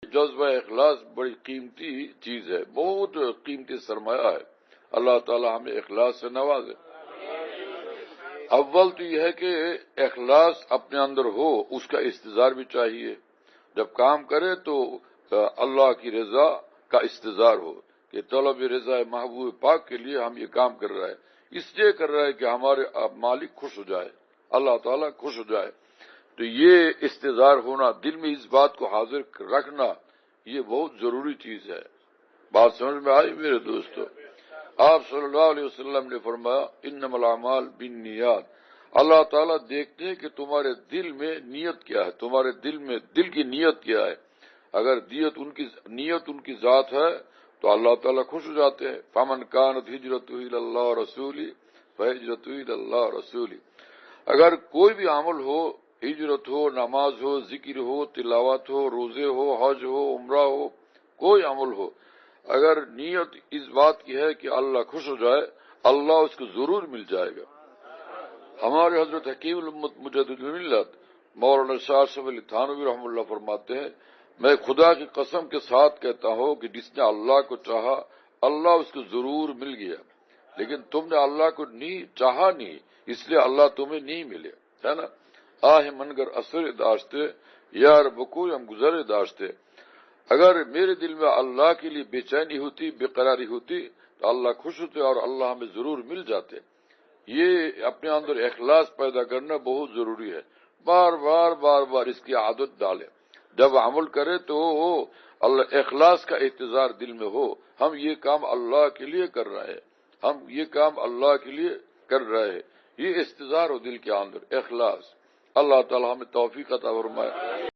جذبہ اخلاص بڑی قیمتی چیز ہے، بہت قیمتی سرمایہ ہے۔ اللہ تعالی ہمیں اخلاص سے نوازے۔ اول تو یہ ہے کہ اخلاص اپنے اندر ہو، اس کا استظہار بھی چاہیے۔ جب کام کرے تو اللہ کی رضا کا استظہار ہو کہ طلب رضا محبوب پاک کے لیے ہم یہ کام کر رہے ہیں، اس لیے کر رہے ہیں کہ ہمارے مالک خوش ہو جائے، اللہ تعالیٰ خوش ہو جائے۔ تو یہ استظہار ہونا، دل میں اس بات کو حاضر رکھنا، یہ بہت ضروری چیز ہے۔ بات سمجھ میں آئی میرے دوستو؟ آپ صلی اللہ علیہ وسلم نے فرمایا انما الاعمال بالنیات، اللہ تعالیٰ دیکھتے ہیں کہ تمہارے دل میں نیت کیا ہے، تمہارے دل میں دل کی نیت کیا ہے۔ اگر نیت ان کی ذات ہے تو اللہ تعالیٰ خوش ہو جاتے ہیں۔ فمن کانت ہجرتہ الی اللہ ورسولہ فہجرتہ الی اللہ ورسولہ، اگر کوئی بھی عمل ہو، ہجرت ہو، نماز ہو، ذکر ہو، تلاوت ہو، روزے ہو، حج ہو، عمرہ ہو، کوئی عمل ہو، اگر نیت اس بات کی ہے کہ اللہ خوش ہو جائے، اللہ اس کو ضرور مل جائے گا۔ ہمارے حضرت حکیم الامت مجدد الملت مولانا شاہ صف علی تھانوی رحمہ اللہ فرماتے ہیں، میں خدا کی قسم کے ساتھ کہتا ہوں کہ جس نے اللہ کو چاہا، اللہ اس کو ضرور مل گیا، لیکن تم نے اللہ کو چاہا نہیں، اس لیے اللہ تمہیں نہیں ملے، ہے نا؟ آہ منگر اثر داشتے یار بکو ہم گزر داشتے، اگر میرے دل میں اللہ کے لیے بے چینی ہوتی، بے قراری ہوتی، تو اللہ خوش ہوتے اور اللہ ہمیں ضرور مل جاتے۔ یہ اپنے اندر اخلاص پیدا کرنا بہت ضروری ہے، بار بار اس کی عادت ڈالے۔ جب عمل کرے تو اللہ اخلاص کا احتضار دل میں ہو، ہم یہ کام اللہ کے لیے کر رہے ہیں، ہم یہ کام اللہ کے لیے کر رہے ہیں، یہ استظہار ہو دل کے اندر، اخلاص۔ اللہ تعالی ہمیں توفیق عطا فرمائے۔